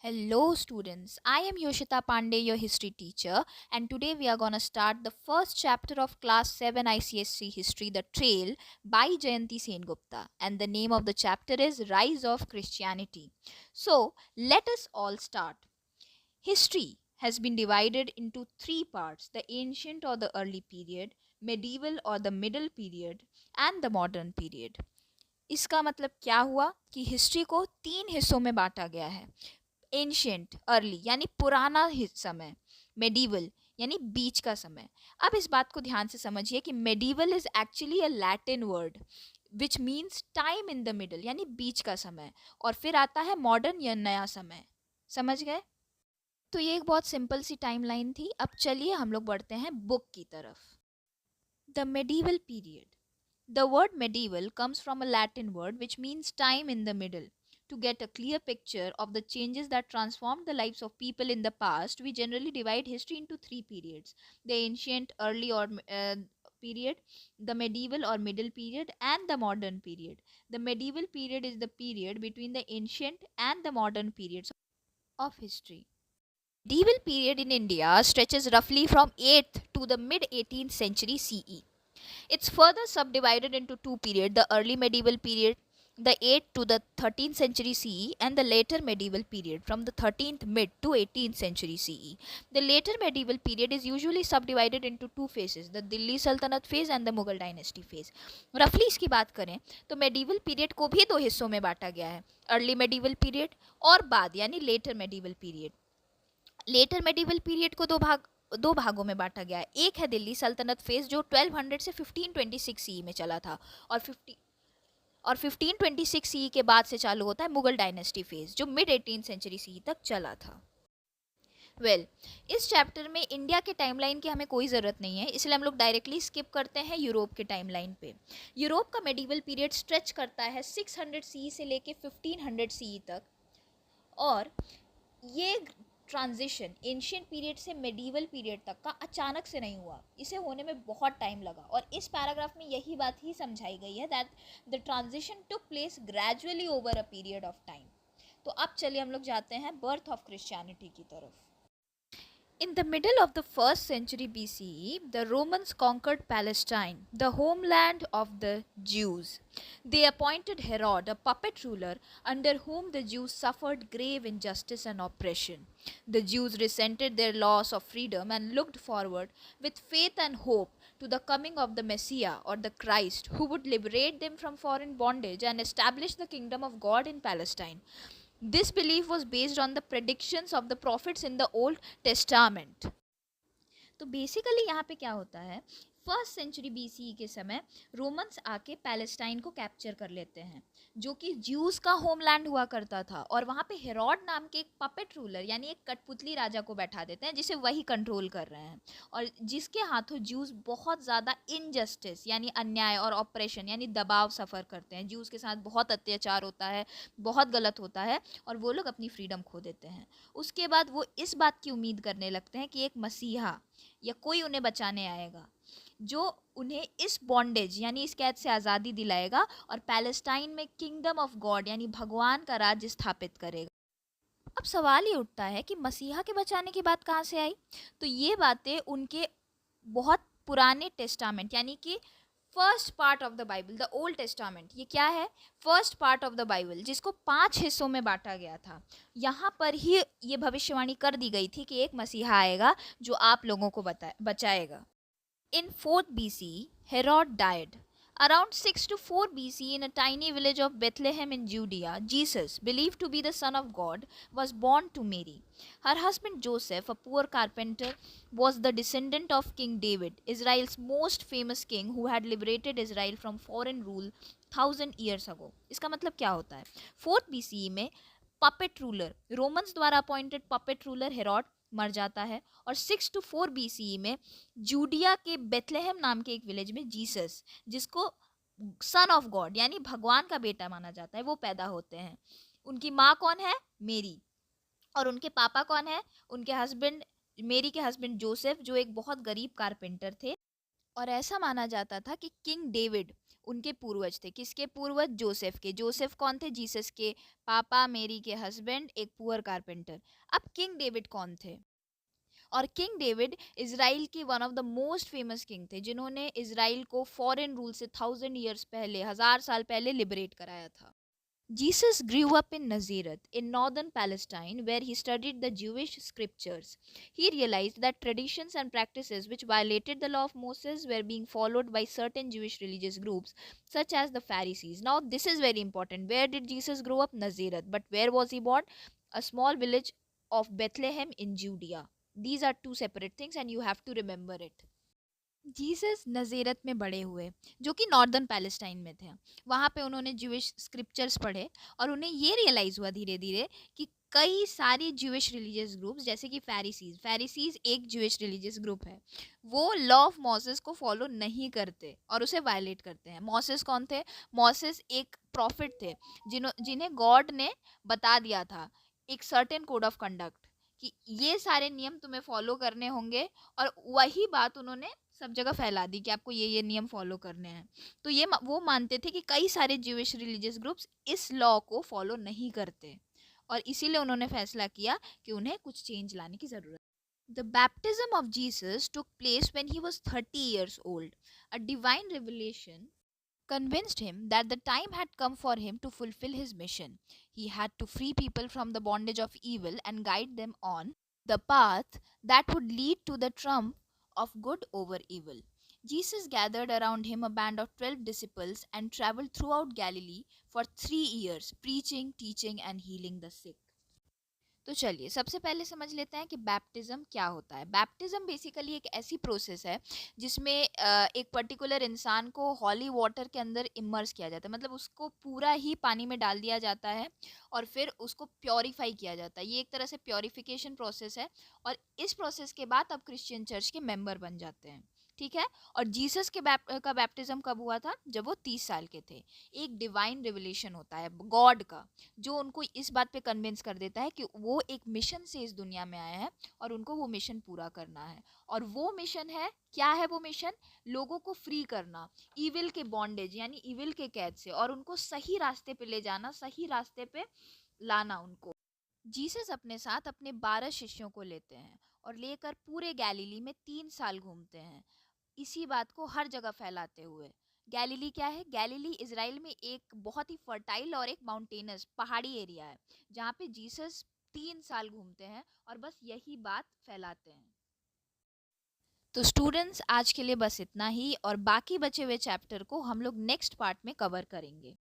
Hello, students. I am Yoshita Pandey, your history teacher, and today we are going to start the first chapter of Class 7 ICSC History, The Trail, by Jayanti Sengupta. And the name of the chapter is Rise of Christianity. So, let us all start. History has been divided into three parts: the ancient or the early period, medieval or the middle period, and the modern period. इसका मतलब क्या हुआ कि history को तीन हिस्सों में बांटा गया है। एंशियंट अर्ली यानी पुराना समय, मेडिवल यानी बीच का समय। अब इस बात को ध्यान से समझिए कि medieval is actually a Latin word which means time in the middle यानी बीच का समय, और फिर आता है मॉडर्न या नया समय। समझ गए? तो ये एक बहुत सिंपल सी टाइमलाइन थी। अब चलिए हम लोग बढ़ते हैं बुक की तरफ। The medieval period. The word medieval comes from a Latin word which means time in the middle. To get a clear picture of the changes that transformed the lives of people in the past, we generally divide history into three periods: the ancient, early, or period, the medieval or middle period, and the modern period. The medieval period is the period between the ancient and the modern periods of history. Medieval period in India stretches roughly from 8th to the mid 18th century CE. It's further subdivided into two periods: the early medieval period, the 8th to the 13th century CE, and the later medieval period from the 13th mid to 18th century CE. The later medieval period is usually subdivided into two phases: the Delhi Sultanate phase and the Mughal dynasty phase. Roughly इसकी बात करें तो medieval period को भी दो हिस्सों में बांटा गया है: early medieval period और बाद यानी later medieval period. Later medieval period को दो भागों में बांटा गया है। एक है दिल्ली सल्तनत फेज जो 1200 से 1526 सीई में चला था, और 1526 सीई के बाद से चालू होता है मुगल डायनेस्टी फेज जो मिड 18 सेंचुरी सीई तक चला था। इस चैप्टर में इंडिया के टाइमलाइन की हमें कोई ज़रूरत नहीं है, इसलिए हम लोग डायरेक्टली स्किप करते हैं यूरोप के टाइमलाइन पे। यूरोप का मेडिवल पीरियड स्ट्रेच करता है 600 सीई से लेके 1500 सीई तक, और ये ट्रांजिशन एंशियंट पीरियड से मेडिवल पीरियड तक का अचानक से नहीं हुआ, इसे होने में बहुत टाइम लगा। और इस पैराग्राफ में यही बात ही समझाई गई है that the transition took place gradually over a period of time. तो अब चलिए हम लोग जाते हैं बर्थ ऑफ क्रिश्चियनिटी की तरफ। In the middle of the 1st century BCE, the Romans conquered Palestine, the homeland of the Jews. They appointed Herod, a puppet ruler, under whom the Jews suffered grave injustice and oppression. The Jews resented their loss of freedom and looked forward with faith and hope to the coming of the Messiah, or the Christ, who would liberate them from foreign bondage and establish the kingdom of God in Palestine. This belief was based on the predictions of the prophets in the Old Testament. तो basically यहाँ पे क्या होता है, first century BCE के समय Romans आके Palestine को कैप्चर कर लेते हैं, जो कि ज्यूज का होमलैंड हुआ करता था, और वहाँ पे हेरोड नाम के एक पपेट रूलर यानी एक कठपुतली राजा को बैठा देते हैं जिसे वही कंट्रोल कर रहे हैं, और जिसके हाथों ज्यूज बहुत ज़्यादा इनजस्टिस यानी अन्याय और ऑपरेशन यानी दबाव सफ़र करते हैं। ज्यूज के साथ बहुत अत्याचार होता है, बहुत गलत होता है, और वो लोग अपनी फ्रीडम खो देते हैं। उसके बाद वो इस बात की उम्मीद करने लगते हैं कि एक मसीहा या कोई उन्हें बचाने आएगा जो उन्हें इस बॉन्डेज यानी इस कैद से आज़ादी दिलाएगा और पैलेस्टाइन में किंगडम ऑफ गॉड यानी भगवान का राज्य स्थापित करेगा। अब सवाल ये उठता है कि मसीहा के बचाने की बात कहाँ से आई? तो ये बातें उनके बहुत पुराने टेस्टामेंट यानी कि first part of the Bible, the old testament, ये क्या है? First part of the Bible, जिसको 5 हिस्सों में बांटा गया था। यहाँ पर ही ये भविष्यवाणी कर दी गई थी कि एक मसीहा आएगा जो आप लोगों को बचाएगा। In 4th BC, Herod died. Around 6 to 4 BC, in a tiny village of Bethlehem in Judea, Jesus, believed to be the Son of God, was born to Mary. Her husband Joseph, a poor carpenter, was the descendant of King David, Israel's most famous king who had liberated Israel from foreign rule 1000 years ago. इसका मतलब क्या होता है? 4th BCE में puppet ruler, Romans द्वारा appointed puppet ruler Herod मर जाता है, और 6 to 4 BCE में जूडिया के बेथलेहम नाम के एक विलेज में जीसस, जिसको सन ऑफ गॉड यानी भगवान का बेटा माना जाता है, वो पैदा होते हैं। उनकी माँ कौन है? मेरी। और उनके पापा कौन है? उनके हस्बैंड, मेरी के हस्बैंड जोसेफ, जो एक बहुत गरीब कारपेंटर थे। और ऐसा माना जाता था कि किंग डेविड उनके पूर्वज थे। किसके पूर्वज? जोसेफ के। जोसेफ कौन थे? जीसस के पापा, मेरी के हस्बैंड, एक पुअर कारपेंटर। अब किंग डेविड कौन थे? और किंग डेविड इज़राइल के one of the most famous king थे, जिन्होंने इज़राइल को फॉरेन रूल से 1000 years पहले, 1000 साल पहले लिबरेट कराया था। Jesus grew up in Nazareth in northern Palestine where he studied the Jewish scriptures. He realized that traditions and practices which violated the law of Moses were being followed by certain Jewish religious groups such as the Pharisees. Now this is very important. Where did Jesus grow up? Nazareth. But where was he born? A small village of Bethlehem in Judea. These are two separate things and you have to remember it. Jesus Nazareth में बड़े हुए, जो कि northern Palestine में थे। वहाँ पे उन्होंने ज्यूइश स्क्रिप्चर्स पढ़े और उन्हें ये रियलाइज़ हुआ धीरे धीरे कि कई सारी ज्यूइश रिलीजियस ग्रुप्स, जैसे कि फ़ैरिसीज़ एक ज्यूइश रिलीजियस ग्रुप है, वो लॉ ऑफ मोसेस को फॉलो नहीं करते और उसे वायलेट करते हैं। मोसेस कौन थे? मोसेस एक प्रॉफिट थे जिन्हें गॉड ने बता दिया था एक सर्टेन कोड ऑफ कंडक्ट कि ये सारे नियम तुम्हें फॉलो करने होंगे, और वही बात उन्होंने सब जगह फैला दी कि आपको ये नियम फॉलो करने हैं। तो वो मानते थे कि कई सारे ज्यूइश रिलीजियस ग्रुप्स इस लॉ को फॉलो नहीं करते, और इसीलिए उन्होंने फैसला किया कि उन्हें कुछ चेंज लाने की ज़रूरत। The baptism of Jesus took place when he was 30 years old. A divine revelation convinced him that the time had come for him to fulfill his mission. He had to free people from the bondage of evil and guide them on the path that would lead to the triumph of good over evil. Jesus gathered around him a band of 12 disciples and traveled throughout Galilee for 3 years, preaching, teaching, and healing the sick. तो चलिए सबसे पहले समझ लेते हैं कि बैप्टिज़्म क्या होता है। बैप्टिज़्म बेसिकली एक ऐसी प्रोसेस है जिसमें एक पर्टिकुलर इंसान को हॉली वाटर के अंदर इमर्स किया जाता है, मतलब उसको पूरा ही पानी में डाल दिया जाता है और फिर उसको प्योरीफाई किया जाता है। ये एक तरह से प्योरीफिकेशन प्रोसेस है, और इस प्रोसेस के बाद अब क्रिश्चियन चर्च के मेंबर बन जाते हैं। ठीक है। और जीसस के का बैप्टिज्म कब हुआ था? जब वो 30 साल के थे। एक डिवाइन रिवलेशन होता है गॉड का, जो उनको इस बात पे कन्विंस कर देता है कि वो एक मिशन से इस दुनिया में आए हैं और उनको वो मिशन पूरा करना है। और वो मिशन है, क्या है वो मिशन? लोगों को फ्री करना ईविल के बॉन्डेज यानी ईविल के कैद से, और उनको सही रास्ते पे ले जाना, सही रास्ते पे लाना उनको। जीसस अपने साथ अपने 12 शिष्यों को लेते हैं और लेकर पूरे गैलीली में 3 साल घूमते हैं, इसी बात को हर जगह फैलाते हुए। गैलीली क्या है? गैलीली इज़राइल में एक बहुत ही फर्टाइल और एक माउंटेनस पहाड़ी एरिया है, जहाँ पे जीसस 3 साल घूमते हैं और बस यही बात फैलाते हैं। तो स्टूडेंट्स आज के लिए बस इतना ही, और बाकी बचे हुए चैप्टर को हम लोग नेक्स्ट पार्ट में कवर करेंगे।